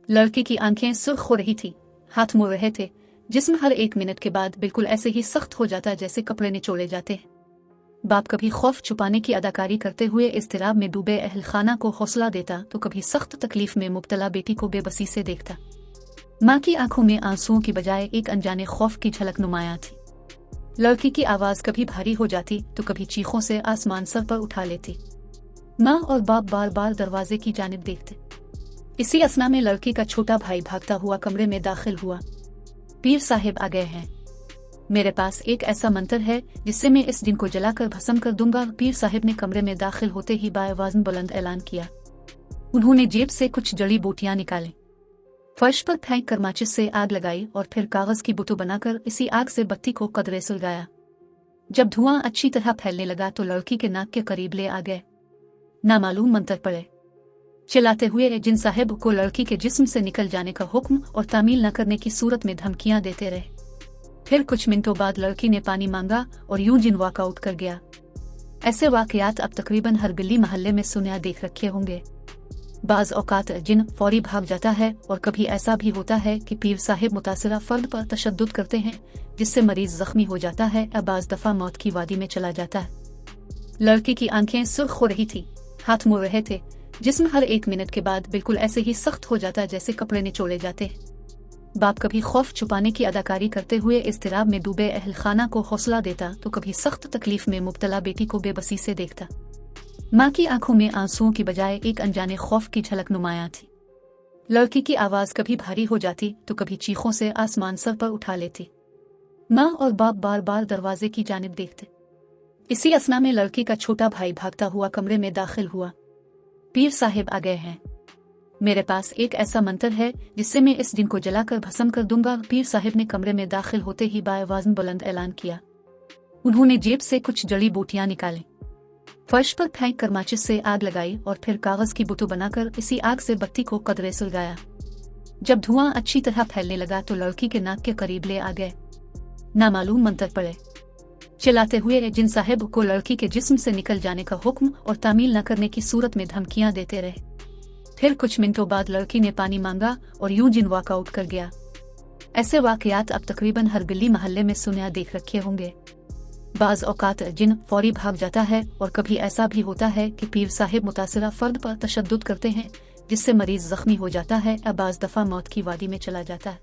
लड़की की आंखें सुर्ख हो रही थी, हाथ मुड़ रहे थे, जिस्म हर एक मिनट के बाद बिल्कुल ऐसे ही सख्त हो जाता जैसे कपड़े निचोड़े जाते हैं। बाप कभी खौफ छुपाने की अदाकारी करते हुए इज़्तिराब में डूबे अहल खाना को हौसला देता तो कभी सख्त तकलीफ में मुब्तला बेटी को बेबसी से देखता। माँ की आंखों में आंसुओं की बजाय एक अनजाने खौफ की झलक नुमायां थी। लड़की की आवाज कभी भारी हो जाती तो कभी चीखों से आसमान सर पर उठा लेती। माँ और बाप बार बार दरवाजे की जानिब देखते। इसी असना में लड़की का छोटा भाई भागता हुआ कमरे में दाखिल हुआ। पीर साहिब आ गए हैं। मेरे पास एक ऐसा मंत्र है जिससे मैं इस दिन को जलाकर भस्म कर दूंगा। पीर साहिब ने कमरे में दाखिल होते ही बाआवाज़ बुलंद ऐलान किया। उन्होंने जेब से कुछ जड़ी बूटियां निकाली, फर्श पर फेंक कर माचिस से आग लगाई और फिर कागज की बुतू बनाकर इसी आग से बत्ती को कदरे सुलगाया। जब धुआं अच्छी तरह फैलने लगा तो लड़की के नाक के करीब ले आ गए। नामालूम मंत्र पड़े। चिल्लाते हुए जिन साहिब को लड़की के जिस्म से निकल जाने का हुक्म और तामील न करने की सूरत में धमकियां देते रहे। फिर कुछ मिनटों बाद लड़की ने पानी मांगा और यूं जिन वॉकआउट कर गया। ऐसे वाकयात अब तकरीबन हर गली मोहल्ले में सुना देख रखे होंगे। बाज औकात जिन फौरी भाग जाता है और कभी ऐसा भी होता है कि पीर साहिब मुतासिरा फर्द पर तशद्दुद करते हैं जिससे मरीज जख्मी हो जाता है या बाज दफा मौत की वादी में चला जाता है। लड़की की आंखें सुर्ख हो रही थी, हाथ मुड़ रहे थे, जिस्म हर एक मिनट के बाद बिल्कुल ऐसे ही सख्त हो जाता जैसे कपड़े निचोड़े जाते हैं। बाप कभी खौफ छुपाने की अदाकारी करते हुए इज़्तिराब में डूबे अहल खाना को हौसला देता तो कभी सख्त तकलीफ में मुब्तला बेटी को बेबसी से देखता। माँ की आंखों में आंसुओं की बजाय एक अनजाने खौफ की झलक नुमायां थी। लड़की की आवाज कभी भारी हो जाती तो कभी चीखों से आसमान सर पर उठा लेती। माँ और बाप बार बार दरवाजे की जानिब देखते। इसी असना में लड़की का छोटा भाई भागता हुआ कमरे में दाखिल हुआ। पीर साहिब आ गए हैं। मेरे पास एक ऐसा मंत्र है जिससे मैं इस दिन को जलाकर भस्म कर दूंगा। पीर साहिब ने कमरे में दाखिल होते ही बाआवाज़ बुलंद ऐलान किया। उन्होंने जेब से कुछ जड़ी बूटियां निकाली, फर्श पर फेंक कर माचिस से आग लगाई और फिर कागज की बुतू बनाकर इसी आग से बत्ती को कदरे सुलगाया। जब धुआं अच्छी तरह फैलने लगा तो लड़की के नाक के करीब ले आ गए। नामालूम मंत्र पड़े। चिल्लाते हुए जिन साहिब को लड़की के जिस्म से निकल जाने का हुक्म और तामील न करने की सूरत में धमकियां देते रहे। फिर कुछ मिनटों बाद लड़की ने पानी मांगा और यूं जिन वॉकआउट कर गया। ऐसे वाकयात अब तकरीबन हर गली मोहल्ले में सुना देख रखे होंगे। बाज औकात जिन फौरी भाग जाता है और कभी ऐसा भी होता है कि पीर साहिब मुतासिरा फर्द पर तशद्दुद करते हैं जिससे मरीज जख्मी हो जाता है या बाज दफा मौत की वादी में चला जाता है।